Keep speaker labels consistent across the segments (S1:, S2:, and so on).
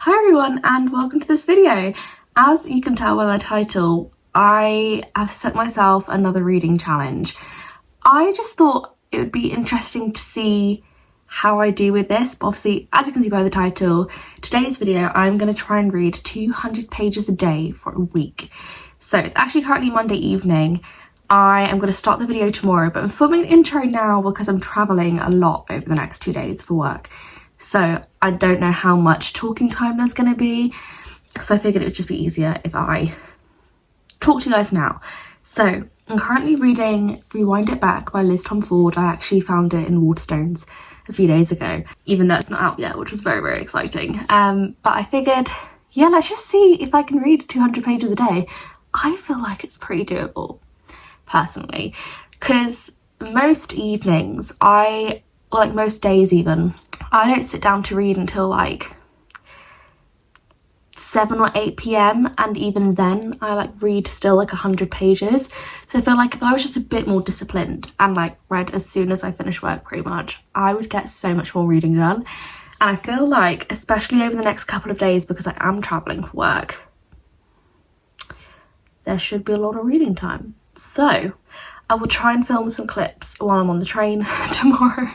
S1: Hi everyone and welcome to this video. As you can tell by the title, I have set myself another reading challenge. I just thought it would be interesting to see how I do with this, but obviously as you can see by the title, today's video I'm going to try and read 200 pages a day for a week. So it's actually currently Monday evening. I am going to start the video tomorrow, but I'm filming the intro now because I'm travelling a lot over the next 2 days for work. So I don't know how much talking time there's going to be, so I figured it would just be easier if I talk to you guys now. So I'm currently reading Rewind It Back by Liz Tom Ford. I actually found it in Waterstones a few days ago, even though it's not out yet, which was very, very exciting. But I figured, yeah, let's just see if I can read 200 pages a day. I feel like it's pretty doable, personally, because most evenings, or like most days even, I don't sit down to read until like 7 or 8 p.m. and even then I like read still like 100 pages. So I feel like if I was just a bit more disciplined and like read as soon as I finish work pretty much, I would get so much more reading done. And I feel like, especially over the next couple of days, because I am travelling for work, there should be a lot of reading time. So I will try and film some clips while I'm on the train tomorrow.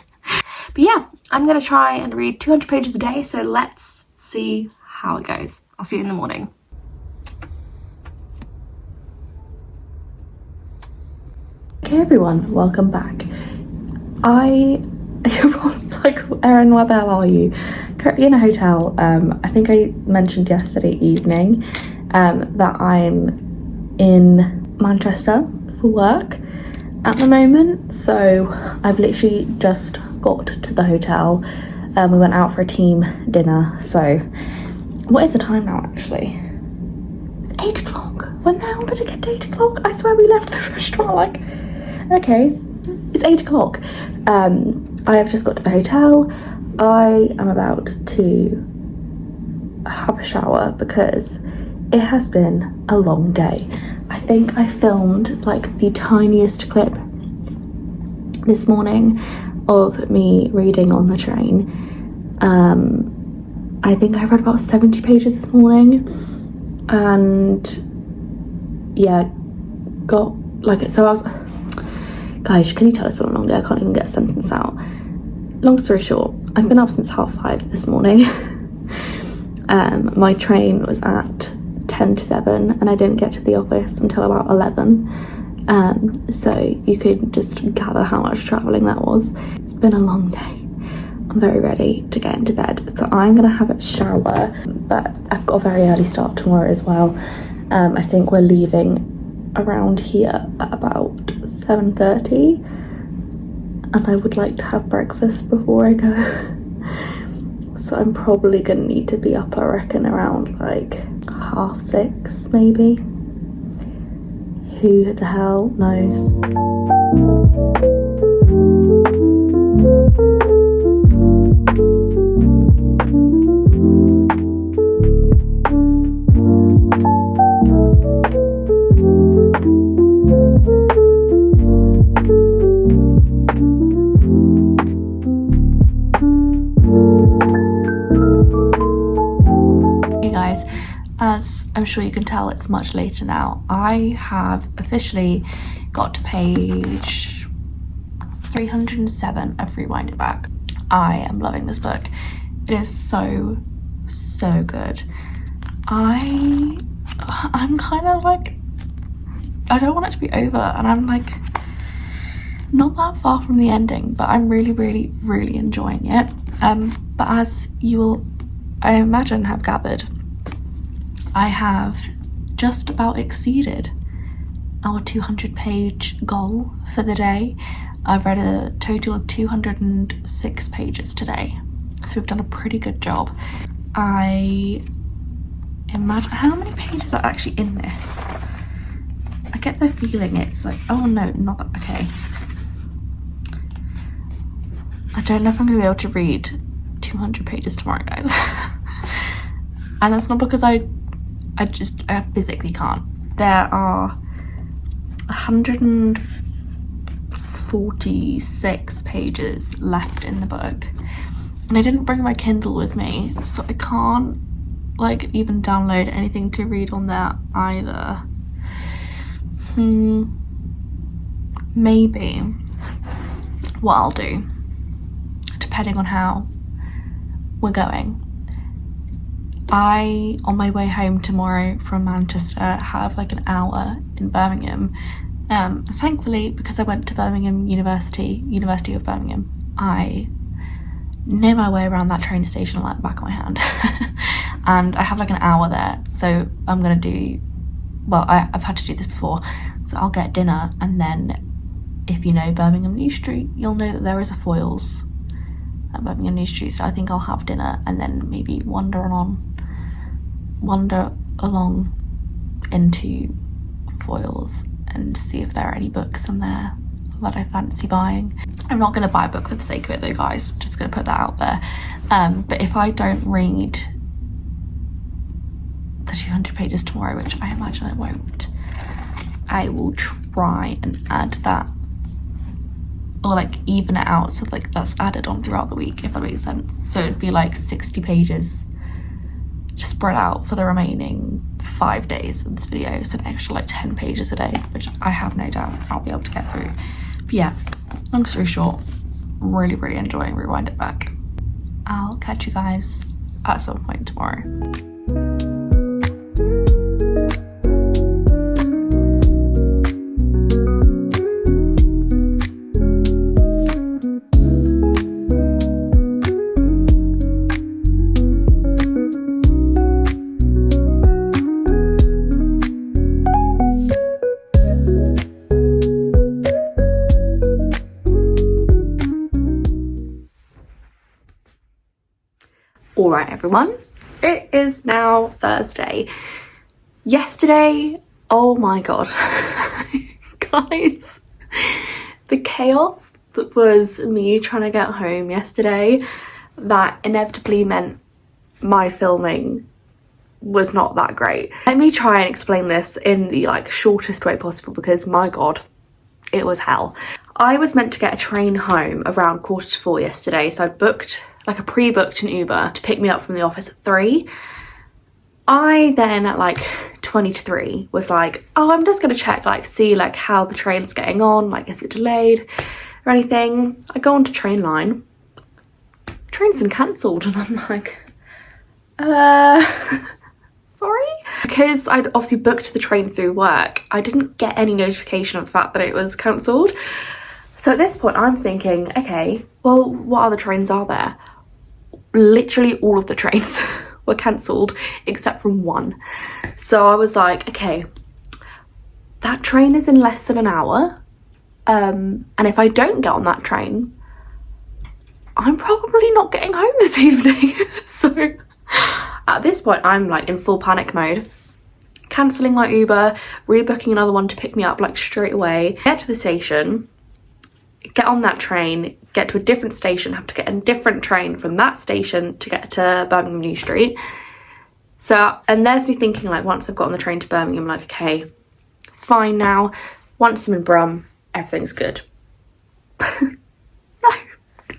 S1: But yeah, I'm going to try and read 200 pages a day, so let's see how it goes. I'll see you in the morning. Okay everyone, welcome back. You're probably like, Erin, where the hell are you? Currently in a hotel. I think I mentioned yesterday evening that I'm in Manchester for work at the moment. So I've literally just got to the hotel. We went out for a team dinner. So what is the time now actually? It's 8 o'clock. When the hell did it get to 8 o'clock? I swear we left the restaurant like, okay, it's 8 o'clock. I have just got to the hotel. I am about to have a shower because it has been a long day. I think I filmed like the tiniest clip this morning of me reading on the train. I think I read about 70 pages this morning, and yeah, got like, so I was, guys, can you tell it's been a long day? I can't even get a sentence out. Long story short, I've been up since 5:30 this morning. My train was at 10 to 7 and I didn't get to the office until about 11. So you could just gather how much travelling that was. It's been a long day. I'm very ready to get into bed. So I'm gonna have a shower, but I've got a very early start tomorrow as well. I think we're leaving around here at about 7:30. And I would like to have breakfast before I go. So I'm probably gonna need to be up, I reckon, around like 6:30 maybe. Who the hell knows? As I'm sure you can tell, it's much later now. I have officially got to page 307 of Rewind It Back. I am loving this book. It is so good. I'm kind of like, I don't want it to be over, and I'm like not that far from the ending, but I'm really enjoying it. But as you will, I imagine, have gathered, I have just about exceeded our 200 page goal for the day. I've read a total of 206 pages today, so we've done a pretty good job. I imagine, how many pages are actually in this? I get the feeling it's like, oh no, not that, okay. I don't know if I'm gonna be able to read 200 pages tomorrow, guys. And that's not because I physically can't. There are 146 pages left in the book, and I didn't bring my Kindle with me, so I can't like even download anything to read on there either. Maybe what I'll do, depending on how we're going, I, on my way home tomorrow from Manchester, have like an hour in Birmingham. Thankfully, because I went to Birmingham University of Birmingham, I know my way around that train station like the back of my hand. And I have like an hour there, so I'm gonna do, well, I've had to do this before, so I'll get dinner, and then if you know Birmingham New Street, you'll know that there is a Foyles at Birmingham New Street, so I think I'll have dinner and then maybe wander along into Foyles and see if there are any books in there that I fancy buying. I'm not going to buy a book for the sake of it though, guys, just going to put that out there. But if I don't read the 200 pages tomorrow, which I imagine I won't, I will try and add that, or like even it out so like that's added on throughout the week, if that makes sense. So it'd be like 60 pages just spread out for the remaining 5 days of this video, so an extra like 10 pages a day, which I have no doubt I'll be able to get through. But yeah, long story short, really enjoying Rewind It Back. I'll catch you guys at some point tomorrow. Alright everyone, it is now Thursday. Yesterday, oh my god, guys, the chaos that was me trying to get home yesterday, that inevitably meant my filming was not that great. Let me try and explain this in the like shortest way possible, because my god, it was hell. I was meant to get a train home around 3:45 yesterday, so I booked like a pre-booked an Uber to pick me up from the office at 3. I then at like 20 to 3 was like, oh, I'm just gonna check, like see like how the train's getting on, like is it delayed or anything. I go onto train line, train's been cancelled, and I'm like, sorry? Because I'd obviously booked the train through work, I didn't get any notification of the fact that it was cancelled. So at this point I'm thinking, okay, well, what other trains are there? Literally all of the trains were cancelled except from one. So I was like, okay, that train is in less than an hour, and if I don't get on that train, I'm probably not getting home this evening. So at this point I'm like in full panic mode, cancelling my Uber, rebooking another one to pick me up like straight away, get to the station, get on that train, get to a different station, have to get a different train from that station to get to Birmingham New Street. So, and there's me thinking like, once I've got on the train to Birmingham, like, okay, it's fine now. Once I'm in Brum, everything's good. No,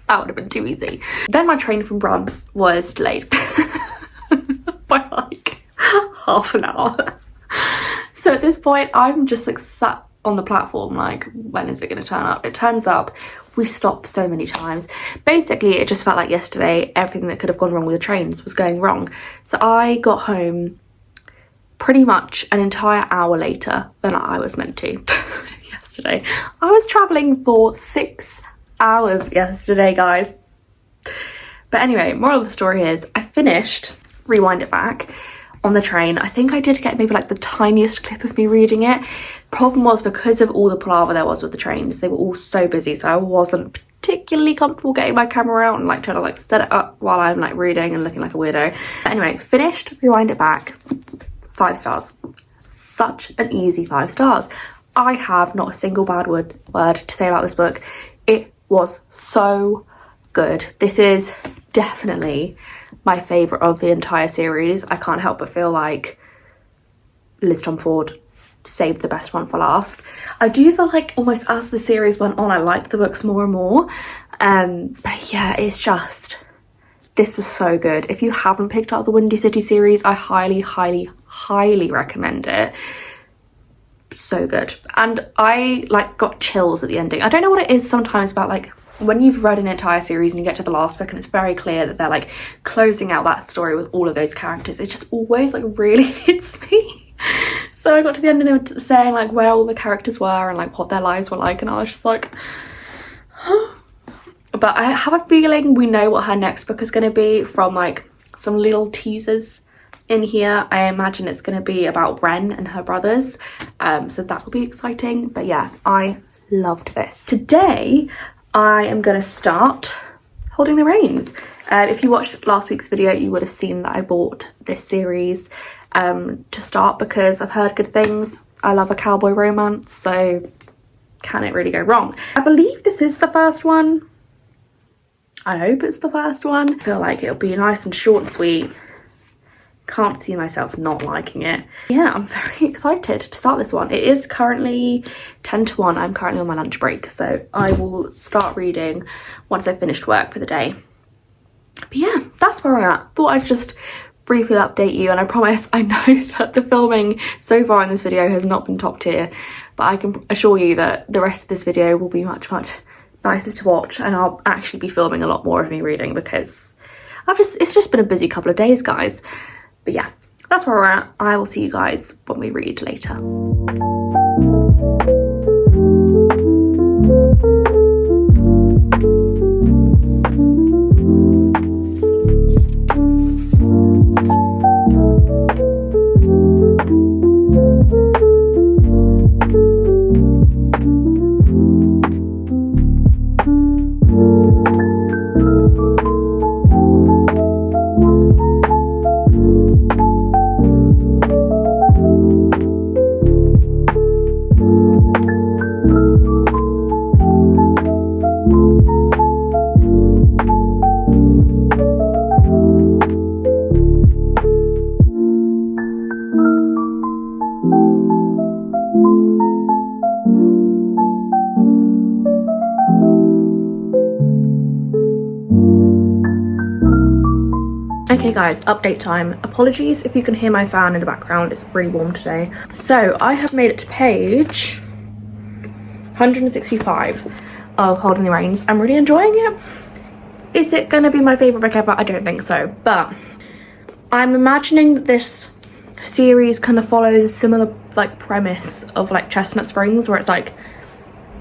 S1: that would have been too easy. Then my train from Brum was delayed by like half an hour. So at this point, I'm just like sat on the platform like, when is it going to turn up? It turns up. We stopped so many times. Basically, it just felt like yesterday everything that could have gone wrong with the trains was going wrong. So I got home pretty much an entire hour later than I was meant to. Yesterday I was traveling for 6 hours yesterday, guys. But anyway, moral of the story is I finished Rewind It Back on the train. I think I did get maybe like the tiniest clip of me reading it. Problem was, because of all the palaver there was with the trains, they were all so busy, so I wasn't particularly comfortable getting my camera out and like trying to like set it up while I'm like reading and looking like a weirdo. But anyway, finished Rewind It Back, 5 stars. Such an easy 5 stars. I have not a single bad word to say about this book. It was so good. This is definitely my favourite of the entire series. I can't help but feel like Liz Tom Ford saved the best one for last. I do feel like almost as the series went on, I liked the books more and more. But yeah, it's just This was so good. If you haven't picked up the Windy City series, I highly, highly, highly recommend it. So good. And I like got chills at the ending. I don't know what it is sometimes about like when you've read an entire series and you get to the last book and it's very clear that they're like closing out that story with all of those characters, it just always like really hits me. So I got to the end and they were saying like where all the characters were and like what their lives were like, and I was just like but I have a feeling we know what her next book is going to be from like some little teasers in here. I imagine it's going to be about Ren and her brothers, so that will be exciting. But yeah, I loved this. Today I am going to start Holding the Reins. If you watched last week's video, you would have seen that I bought this series to start because I've heard good things. I love a cowboy romance, so can it really go wrong? I believe this is the first one. I hope it's the first one. I feel like it'll be nice and short and sweet. Can't see myself not liking it. Yeah, I'm very excited to start this one. It is currently 10 to 1. I'm currently on my lunch break, so I will start reading once I've finished work for the day. But yeah, that's where I'm at. Thought I'd just briefly update you, and I promise I know that the filming so far in this video has not been top tier, but I can assure you that the rest of this video will be much, much nicer to watch, and I'll actually be filming a lot more of me reading because it's just been a busy couple of days, guys. But yeah, that's where we're at. I will see you guys when we read later. Okay guys, update time. Apologies if you can hear my fan in the background, it's really warm today. So I have made it to page 165 of Holding the Reins. I'm really enjoying it. Is it going to be my favourite book ever? I don't think so, but I'm imagining that this series kind of follows a similar like premise of like Chestnut Springs, where it's like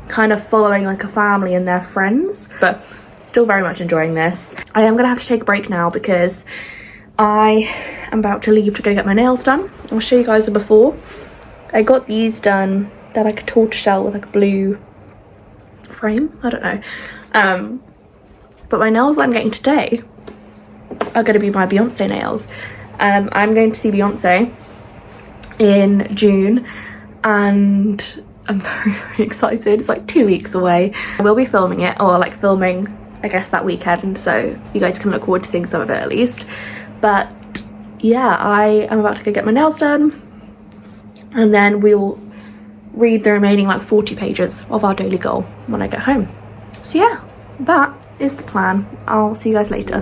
S1: kind of following like a family and their friends, but still very much enjoying this. I am gonna have to take a break now because I am about to leave to go get my nails done. I'll show you guys the before. I got these done. They're like a tortoiseshell with like a blue frame, I don't know. But my nails that I'm getting today are going to be my Beyonce nails. I'm going to see Beyonce in June and I'm very, very excited. It's like 2 weeks away. I will be filming it, or like filming I guess that weekend, so you guys can look forward to seeing some of it at least. But yeah, I am about to go get my nails done and then we'll read the remaining like 40 pages of our daily goal when I get home. So yeah, that is the plan. I'll see you guys later.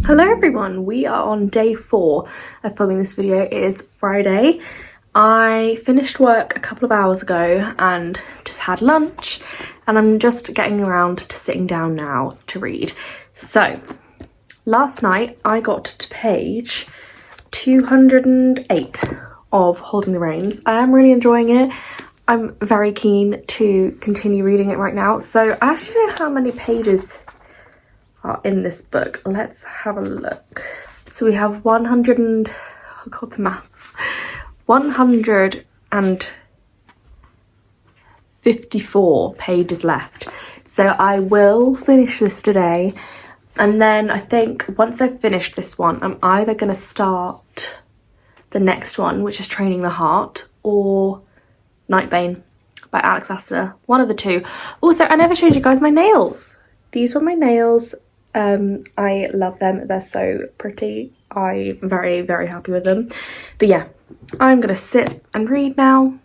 S1: Hello everyone, we are on day 4 of filming this video. It is Friday. I finished work a couple of hours ago and just had lunch, and I'm just getting around to sitting down now to read. So last night I got to page 208 of Holding the Reins. I am really enjoying it. I'm very keen to continue reading it right now. So I actually don't know how many pages are in this book. Let's have a look. So we have 154 pages left. So I will finish this today, and then I think once I've finished this one, I'm either going to start the next one, which is Training the Heart, or Nightbane by Alex Astor. One of the two. Also, I never showed you guys my nails. These were my nails I love them. They're so pretty. I'm very, very happy with them. But yeah, I'm gonna sit and read now.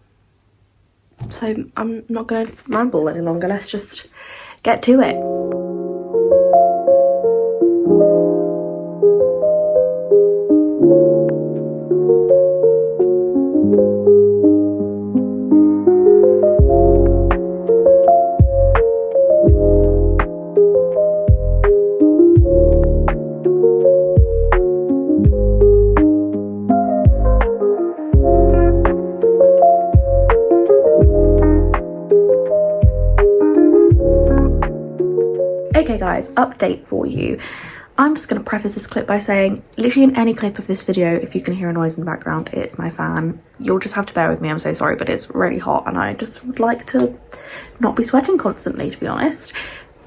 S1: So I'm not gonna ramble any longer. Let's just get to it. Okay guys, update for you. I'm just going to preface this clip by saying, literally in any clip of this video, if you can hear a noise in the background, it's my fan. You'll just have to bear with me, I'm so sorry, but it's really hot and I just would like to not be sweating constantly, to be honest.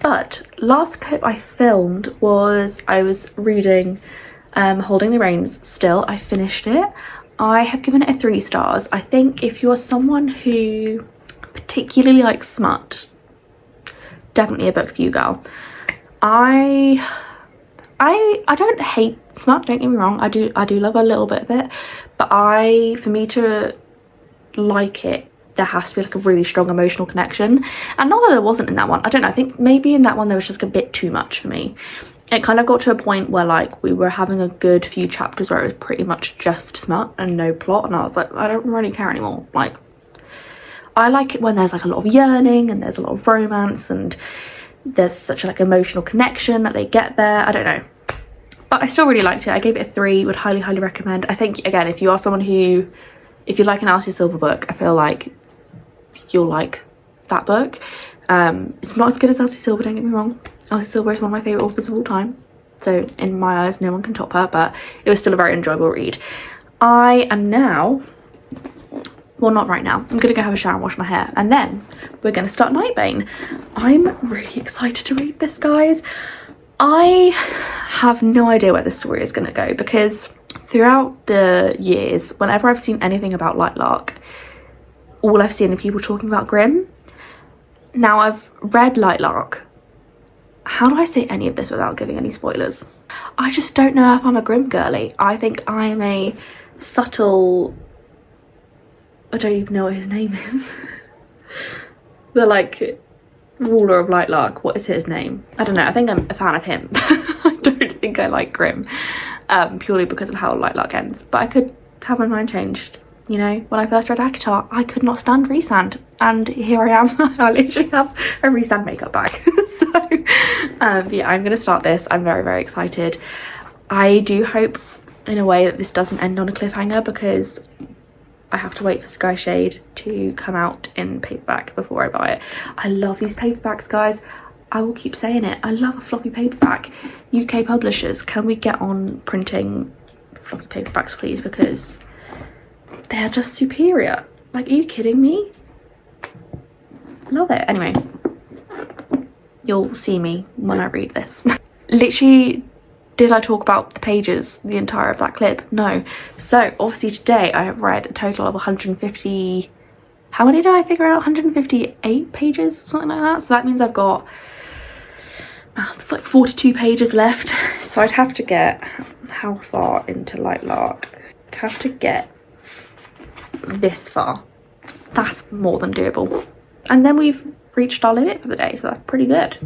S1: But last clip I filmed was, I was reading Holding the Reins still. I finished it. I have given it a 3 stars. I think if you're someone who particularly likes smut, definitely a book for you, girl. I don't hate smut, don't get me wrong. I do love a little bit of it, but for me to like it, there has to be like a really strong emotional connection. And not that there wasn't in that one. I don't know, I think maybe in that one there was just a bit too much for me. It kind of got to a point where like we were having a good few chapters where it was pretty much just smut and no plot, and I was like, I don't really care anymore. Like, I like it when there's like a lot of yearning and there's a lot of romance and there's such a like emotional connection that they get there. I don't know, but I still really liked it. I gave it a 3. Would highly recommend. I think again, if you are someone who, if you like an Alice Silver book, I feel like you'll like that book. It's not as good as Alice Silver, don't get me wrong. Alice Silver is one of my favourite authors of all time, so in my eyes no one can top her, but it was still a very enjoyable read. I am now, well, not right now, I'm gonna go have a shower and wash my hair, and then we're gonna start Nightbane. I'm really excited to read this, guys. I have no idea where this story is gonna go, because throughout the years, whenever I've seen anything about Lightlark, all I've seen are people talking about Grimm. Now I've read Lightlark. How do I say any of this without giving any spoilers? I just don't know if I'm a Grimm girly. I think I'm a subtle, I don't even know what his name is. The like ruler of Lightlark, what is his name? I don't know, I think I'm a fan of him. I don't think I like Grimm, purely because of how Lightlark ends, but I could have my mind changed. You know, when I first read Akatar, I could not stand Rhysand, and here I am. I literally have a Rhysand makeup bag. So yeah, I'm gonna start this. I'm very excited. I do hope in a way that this doesn't end on a cliffhanger, because I have to wait for Sky Shade to come out in paperback before I buy it. I love these paperbacks, guys. I will keep saying it. I love a floppy paperback. UK publishers, can we get on printing floppy paperbacks, please? Because they're just superior. Like, are you kidding me? Love it. Anyway, you'll see me when I read this. Literally, did I talk about the pages the entire of that clip? No. So obviously today I have read a total of 150, how many did I figure out? 158 pages, something like that. So that means I've got, it's like 42 pages left. So I'd have to get, how far into Lightlark? I'd have to get this far. That's more than doable. And then we've reached our limit for the day, so that's pretty good.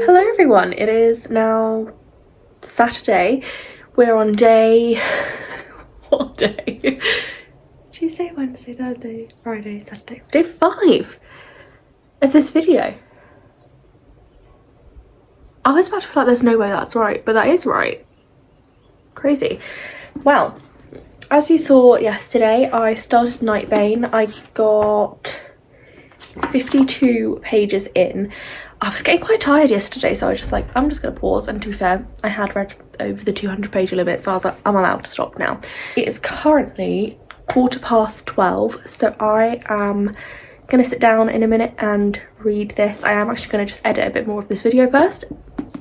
S1: Hello everyone, it is now Saturday. We're on day, what day? Tuesday, Wednesday, Thursday, Friday, Saturday. Day 5 of this video. I was about to feel like there's no way that's right, but that is right. Crazy. Well, as you saw yesterday, I started Nightbane. I got 52 pages in. I was getting quite tired yesterday, so I was just like, I'm just gonna pause. And to be fair, I had read over the 200-page limit, so I was like, I'm allowed to stop now. It is currently 12:15, so I am gonna sit down in a minute and read this. I am actually gonna just edit a bit more of this video first,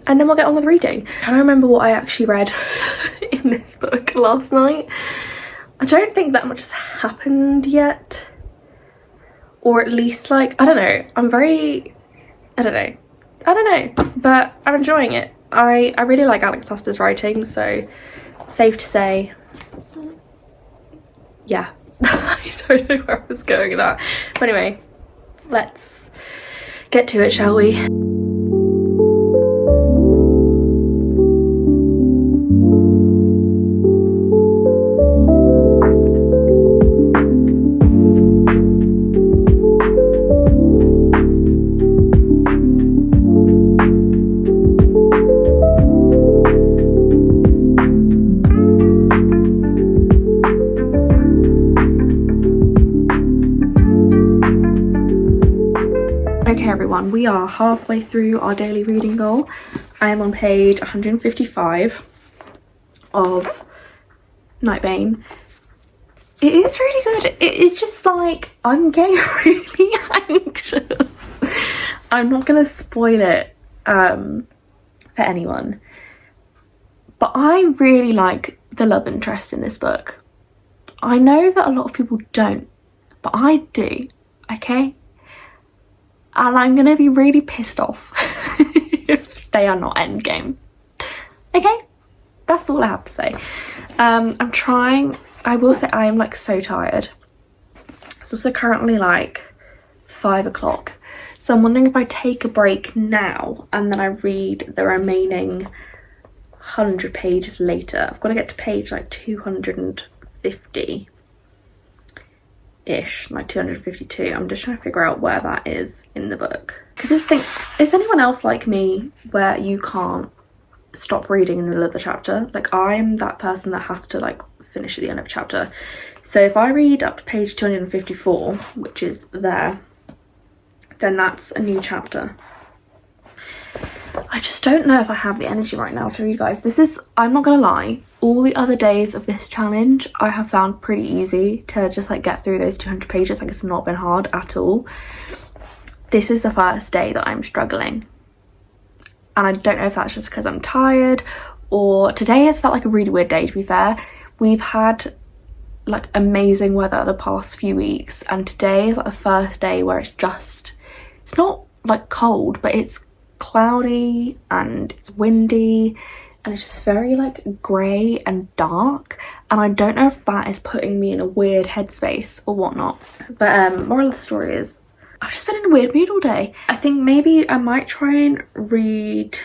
S1: and then we'll get on with reading. I don't remember what I actually read in this book last night. I don't think that much has happened yet, or at least, like, I don't know. I don't know, but I'm enjoying it. I really like Alex Huster's writing, so safe to say, yeah. I don't know where I was going with that, but anyway, let's get to it, shall we? Okay everyone, we are halfway through our daily reading goal. I am on page 155 of Nightbane. It is really good. It is just like, I'm getting really anxious. I'm not gonna spoil it for anyone, but I really like the love interest in this book. I know that a lot of people don't, but I do, okay? And I'm gonna be really pissed off if they are not endgame. Okay, that's all I have to say. I'm trying. I will say I am like so tired. It's also currently like 5 o'clock, so I'm wondering if I take a break now and then I read the remaining 100 pages later. I've got to get to page like 250 ish, like 252. I'm just trying to figure out where that is in the book, because this thing, is anyone else like me where you can't stop reading in the middle of the chapter? Like, I'm that person that has to like finish at the end of a chapter. So if I read up to page 254, which is there, then that's a new chapter. I just don't know if I have the energy right now to read, guys. This is, I'm not gonna lie, all the other days of this challenge I have found pretty easy to just like get through those 200 pages. Like, it's not been hard at all. This is the first day that I'm struggling, and I don't know if that's just because I'm tired, or today has felt like a really weird day, to be fair. We've had like amazing weather the past few weeks, and today is like the first day where it's not like cold, but it's cloudy and it's windy and it's just very like grey and dark, and I don't know if that is putting me in a weird headspace or whatnot. But moral of the story is I've just been in a weird mood all day. I think maybe I might try and read,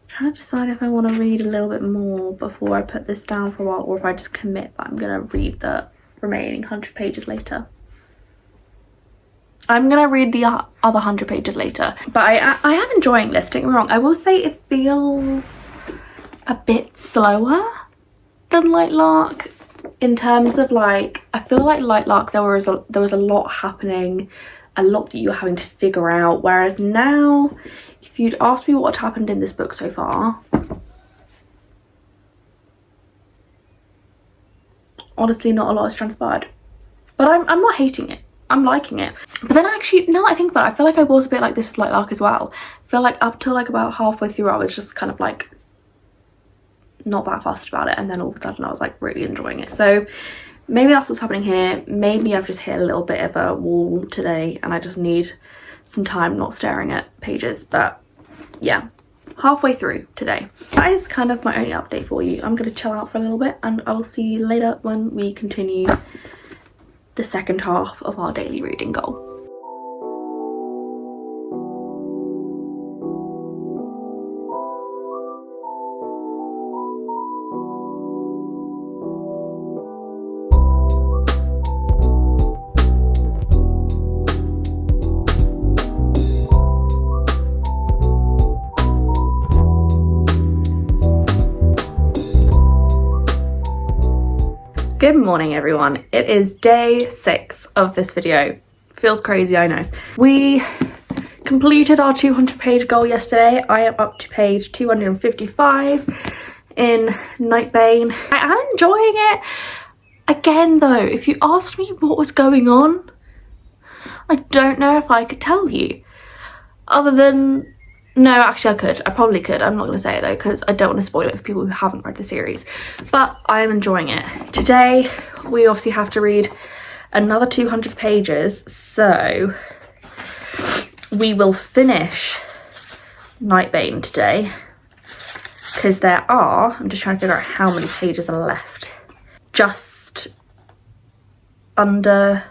S1: trying to decide if I want to read a little bit more before I put this down for a while, or if I just commit that I'm gonna read the remaining 100 pages later. I'm gonna read the other 100 pages later, but I am enjoying this, don't get me wrong. I will say it feels a bit slower than Light Lark in terms of like, I feel like Light Lark there was a lot happening, a lot that you were having to figure out, whereas now if you'd asked me what had happened in this book so far, honestly not a lot has transpired. But I'm not hating it. I'm liking it. But then actually, now I think about it, I feel like I was a bit like this with Light Lark as well. I feel like up till like about halfway through I was just kind of like not that fussed about it, and then all of a sudden I was like really enjoying it. So maybe that's what's happening here. Maybe I've just hit a little bit of a wall today and I just need some time not staring at pages. But yeah, halfway through today. That is kind of my only update for you. I'm going to chill out for a little bit and I'll see you later when we continue the second half of our daily reading goal. Good morning everyone. It is day 6 of this video. Feels crazy, I know. We completed our 200-page goal yesterday. I am up to page 255 in Nightbane. I am enjoying it. Again though, if you asked me what was going on, I don't know if I could tell you. Other than, no, actually I could. I probably could. I'm not going to say it though because I don't want to spoil it for people who haven't read the series. But I am enjoying it. Today we obviously have to read another 200 pages, so we will finish Nightbane today because there are, I'm just trying to figure out how many pages are left. Just under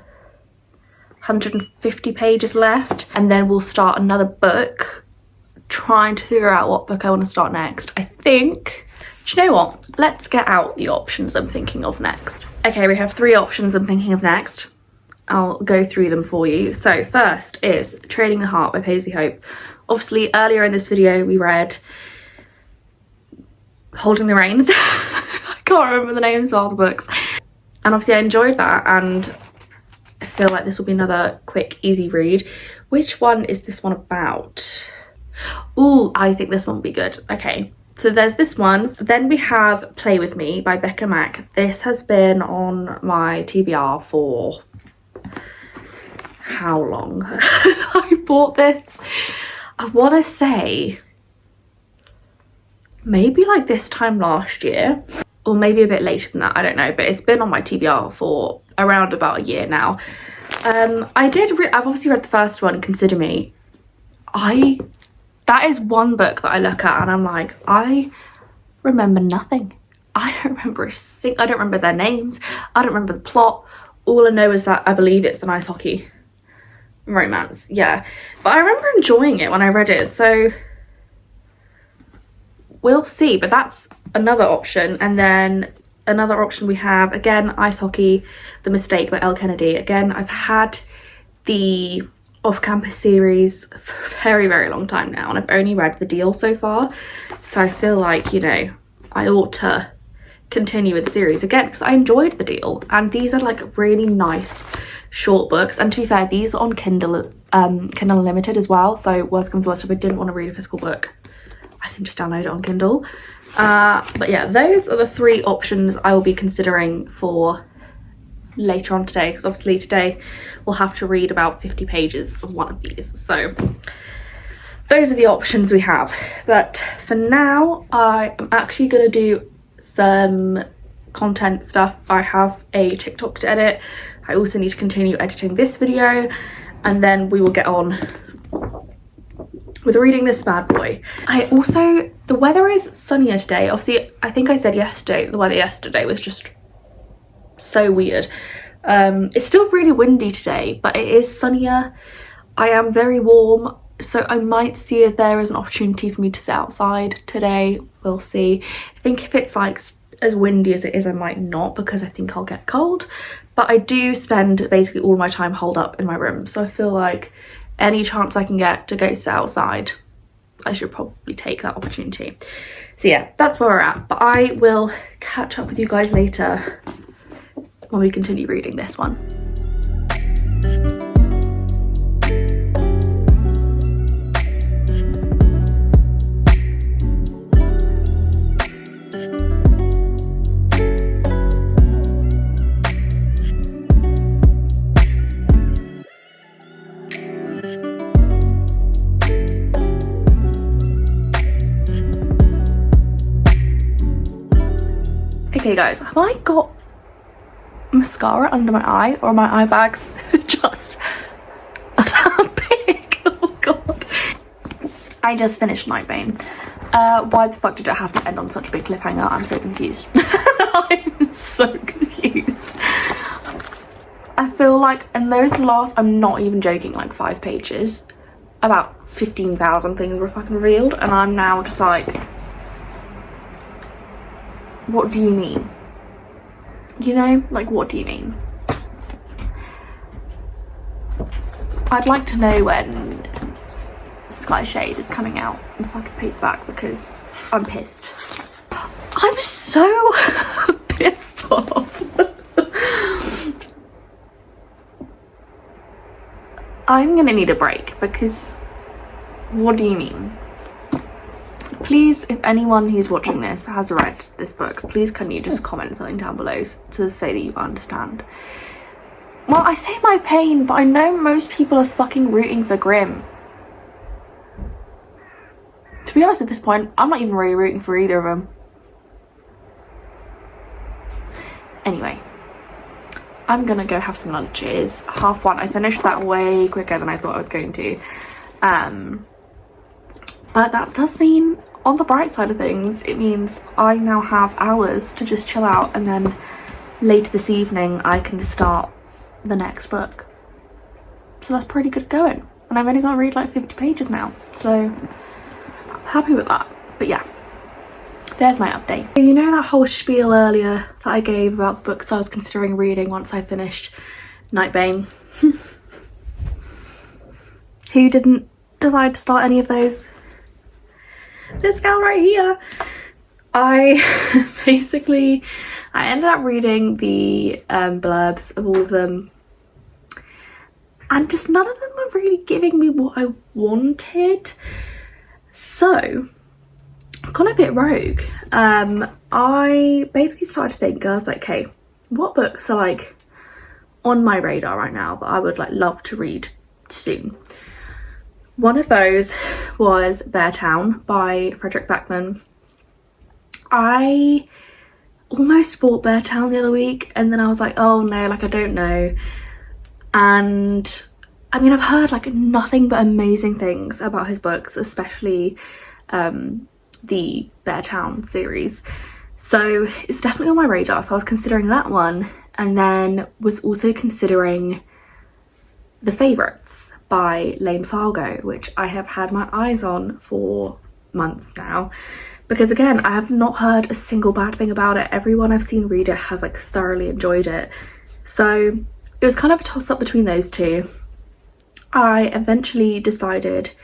S1: 150 pages left, and then we'll start another book, trying to figure out what book I want to start next. I think, do you know what? Let's get out the options I'm thinking of next. Okay, we have 3 options I'm thinking of next. I'll go through them for you. So first is Trading the Heart by Paisley Hope. Obviously earlier in this video we read Holding the Reins. I can't remember the names of all the books. And obviously I enjoyed that, and I feel like this will be another quick, easy read. Which one is this one about? Ooh, I think this one will be good. Okay, so there's this one. Then we have Play With Me by Becca Mack. This has been on my TBR for how long? I bought this, I want to say, maybe like this time last year. Or maybe a bit later than that, I don't know, but it's been on my TBR for around about a year now. I've obviously read the first one, Consider Me. That is one book that I look at and I'm like, I remember nothing. I don't remember I don't remember their names. I don't remember the plot. All I know is that I believe it's an ice hockey romance, yeah. But I remember enjoying it when I read it, so we'll see. But that's another option. And then another option we have, again, Ice Hockey, The Mistake by Elle Kennedy. Again, I've had the off-campus series for a very, very long time now, and I've only read The Deal so far. So I feel like, you know, I ought to continue with the series again because I enjoyed The Deal. And these are like really nice short books. And to be fair, these are on Kindle Unlimited as well. So worst comes to worst, if I didn't want to read a physical book, I can just download it on Kindle. But yeah, those are the 3 options I will be considering for later on today, because obviously today we'll have to read about 50 pages of one of these. So those are the options we have. But for now, I am actually going to do some content stuff. I have a TikTok to edit. I also need to continue editing this video, and then we will get on with reading this bad boy. The weather is sunnier today. Obviously, I think I said yesterday, the weather yesterday was just so weird. It's still really windy today, but it is sunnier. I am very warm, so I might see if there is an opportunity for me to sit outside today. We'll see. I think if it's like as windy as it is, I might not, because I think I'll get cold. But I do spend basically all my time holed up in my room, so I feel like any chance I can get to go sit outside, I should probably take that opportunity. So yeah, that's where we're at. But I will catch up with you guys later when we continue reading this one. Okay guys, have I got mascara under my eye, or my eye bags just that big? Oh god. I just finished Nightbane. Why the fuck did it have to end on such a big cliffhanger? I'm so confused. I'm so confused. I feel like in those last, I'm not even joking, like 5 pages, about 15,000 things were fucking revealed, and I'm now just like, what do you mean? You know, like, what do you mean? I'd like to know when Sky Shade is coming out in fucking paperback, because I'm pissed. I'm so pissed off. I'm gonna need a break, because what do you mean? Please, if anyone who's watching this has read this book, please can you just comment something down below to say that you understand. Well, I say my pain, but I know most people are fucking rooting for Grimm. To be honest, at this point, I'm not even really rooting for either of them. Anyway, I'm gonna go have some lunch. It is 1:30. I finished that way quicker than I thought I was going to. But that does mean, on the bright side of things, it means I now have hours to just chill out, and then later this evening I can start the next book. So that's pretty good going. And I've only got to read like 50 pages now, so I'm happy with that. But yeah, there's my update. You know that whole spiel earlier that I gave about the books I was considering reading once I finished Nightbane? Who didn't decide to start any of those? This girl right here. I ended up reading the blurbs of all of them, and just none of them were really giving me what I wanted. So I've gone a bit rogue. I basically started to think, I was like, okay, what books are like on my radar right now that I would like love to read soon? One of those was Beartown by Frederick Backman. I almost bought Beartown the other week, and then I was like, oh no, like I don't know. And I mean, I've heard like nothing but amazing things about his books, especially the Beartown series. So it's definitely on my radar. So I was considering that one, and then was also considering The Favourites by Lane Fargo, which I have had my eyes on for months now, because again, I have not heard a single bad thing about it. Everyone I've seen read it has like thoroughly enjoyed it. So it was kind of a toss-up between those two. I eventually decided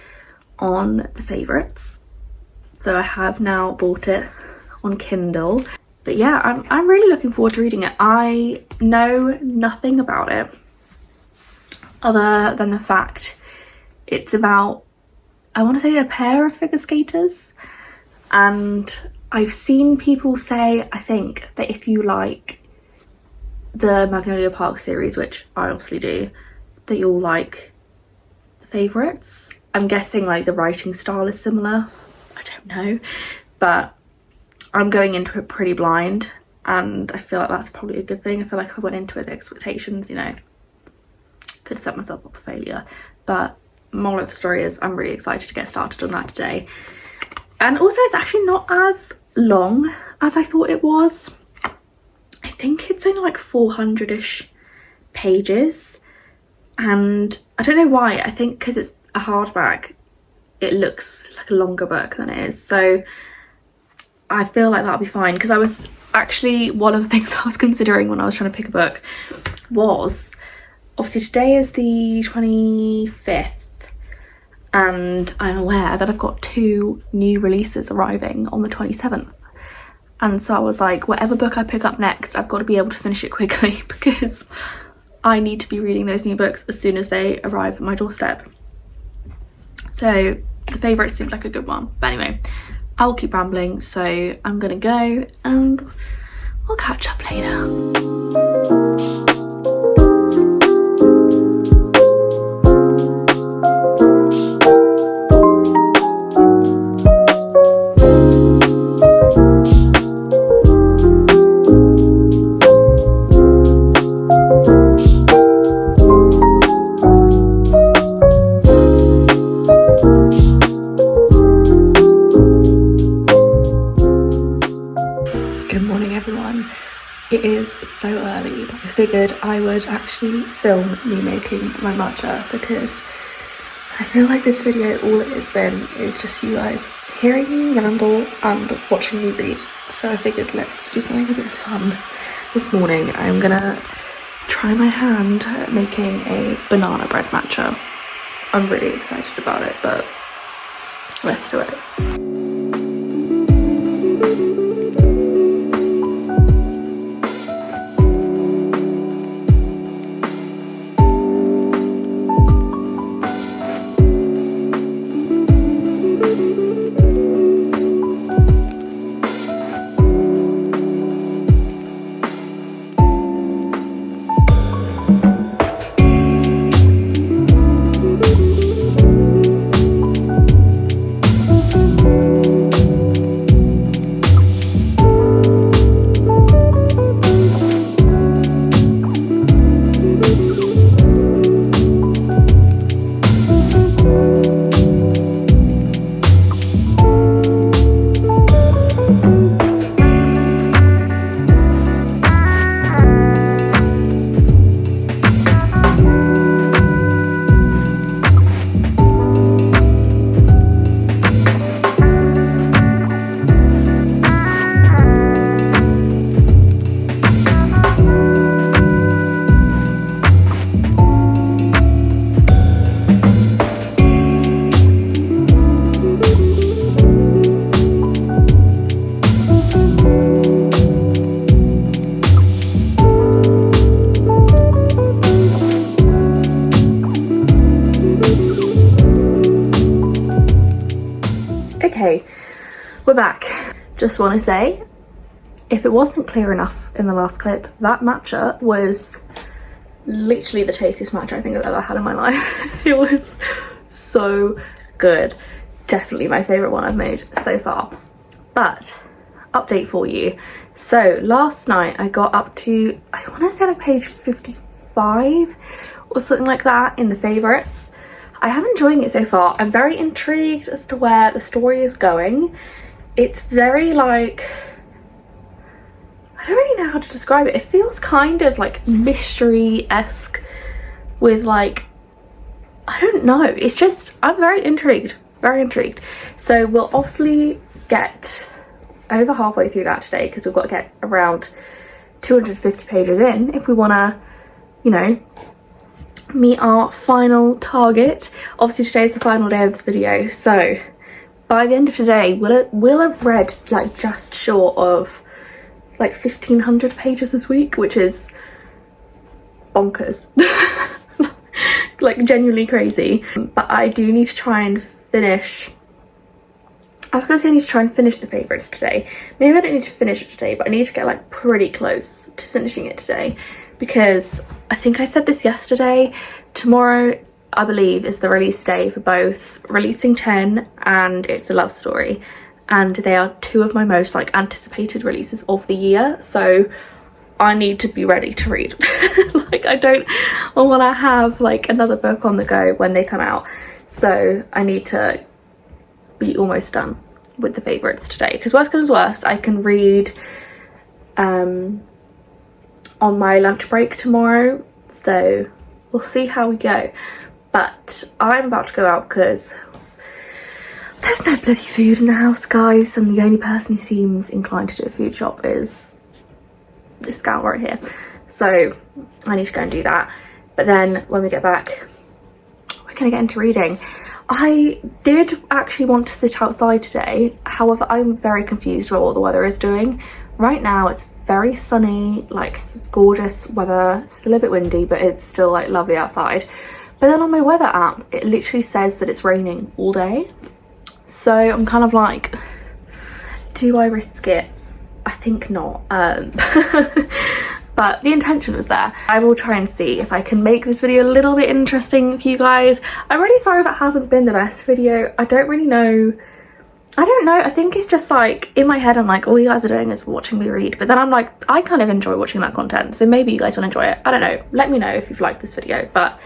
S1: on The Favourites, so I have now bought it on Kindle. But yeah, I'm really looking forward to reading it. I know nothing about it other than the fact it's about, I want to say, a pair of figure skaters, and I've seen people say, I think, that if you like the Magnolia Park series, which I obviously do, that you'll like The Favourites. I'm guessing like the writing style is similar, I don't know, but I'm going into it pretty blind, and I feel like that's probably a good thing. I feel like if I went into it with expectations, you know, could have set myself up for failure. But moral of the story is I'm really excited to get started on that today. And also, it's actually not as long as I thought it was. I think it's only like 400-ish pages, and I don't know why. I think because it's a hardback, it looks like a longer book than it is. So I feel like that'll be fine, because I was actually, one of the things I was considering when I was trying to pick a book was, obviously today is the 25th, and I'm aware that I've got 2 new releases arriving on the 27th. And so I was like, whatever book I pick up next, I've got to be able to finish it quickly, because I need to be reading those new books as soon as they arrive at my doorstep. So The Favourites seemed like a good one. But anyway, I will keep rambling, so I'm gonna go and we'll catch up later. It is so early, but I figured I would actually film me making my matcha, because I feel like this video, all it has been is just you guys hearing me ramble and watching me read. So I figured let's do something a bit fun. This morning I'm gonna try my hand at making a banana bread matcha. I'm really excited about it, but let's do it. Okay, we're back. Just want to say, if it wasn't clear enough in the last clip, that matcha was literally the tastiest matcha I think I've ever had in my life. It was so good. Definitely my favourite one I've made so far. But, update for you. So, last night I got up to, I want to say like page 55 or something like that in the favourites. I am enjoying it so far. I'm very intrigued as to where the story is going. It's very like, I don't really know how to describe it. It feels kind of like mystery-esque with like, I don't know. It's just, I'm very intrigued. Very intrigued. So we'll obviously get over halfway through that today because we've got to get around 250 pages in if we want to, you know, meet our final target. Obviously today is the final day of this video, so by the end of today we'll have read like just short of like 1,500 pages this week, which is bonkers. Like genuinely crazy. But I do need to try and finish, I was gonna say I need to try and finish the favourites today. Maybe I don't need to finish it today, but I need to get like pretty close to finishing it today, because I think I said this yesterday, tomorrow I believe is the release day for both Releasing 10 and It's a Love Story, and they are two of my most like anticipated releases of the year, so I need to be ready to read. Like I want to have like another book on the go when they come out, so I need to be almost done with the favourites today, because worst comes worst I can read on my lunch break tomorrow, so we'll see how we go. But I'm about to go out because there's no bloody food in the house, guys, and the only person who seems inclined to do a food shop is this gal right here, so I need to go and do that. But then when we get back we're gonna get into reading. I did actually want to sit outside today, however I'm very confused about what the weather is doing. Right now it's very sunny, like gorgeous weather, still a bit windy, but it's still like lovely outside. But then on my weather app it literally says that it's raining all day, so I'm kind of like, do I risk it? I think not. But the intention was there. I will try and see if I can make this video a little bit interesting for you guys. I'm really sorry if it hasn't been the best video. I don't really know. I don't know. I think it's just like in my head I'm like, all you guys are doing is watching me read. But then I'm like, I kind of enjoy watching that content. So maybe you guys will enjoy it. I don't know. Let me know if you've liked this video. But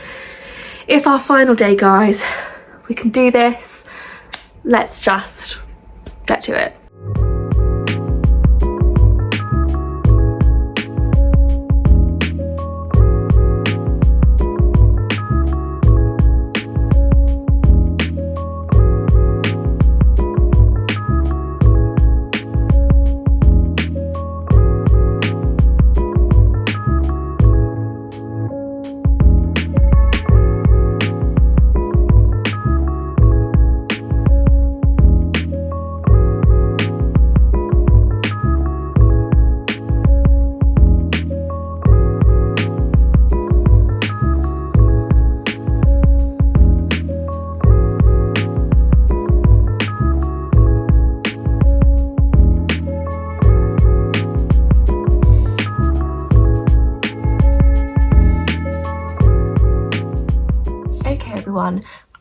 S1: it's our final day, guys. We can do this. Let's just get to it.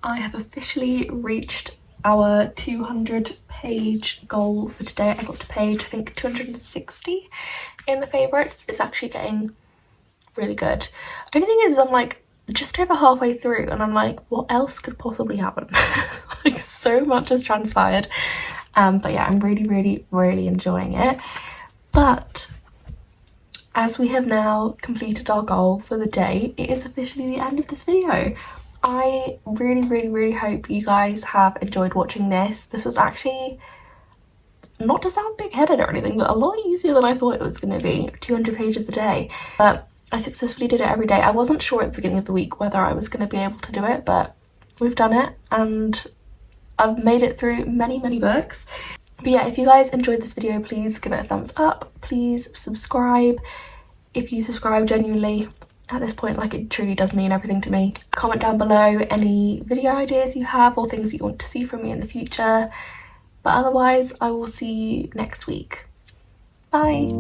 S1: I have officially reached our 200 page goal for today. I got to page, I think, 260 in the favourites. It's actually getting really good. Only thing is I'm like just over halfway through and I'm like, what else could possibly happen? Like so much has transpired. But yeah, I'm really enjoying it. But as we have now completed our goal for the day, it is officially the end of this video. I really hope you guys have enjoyed watching this. This was actually, not to sound big-headed or anything, but a lot easier than I thought it was going to be. 200 pages a day. But I successfully did it every day. I wasn't sure at the beginning of the week whether I was going to be able to do it, but we've done it and I've made it through many books. But yeah, if you guys enjoyed this video, please give it a thumbs up. Please subscribe. If you subscribe genuinely, at this point, like, it truly does mean everything to me. Comment down below any video ideas you have or things that you want to see from me in the future. But otherwise, I will see you next week. Bye.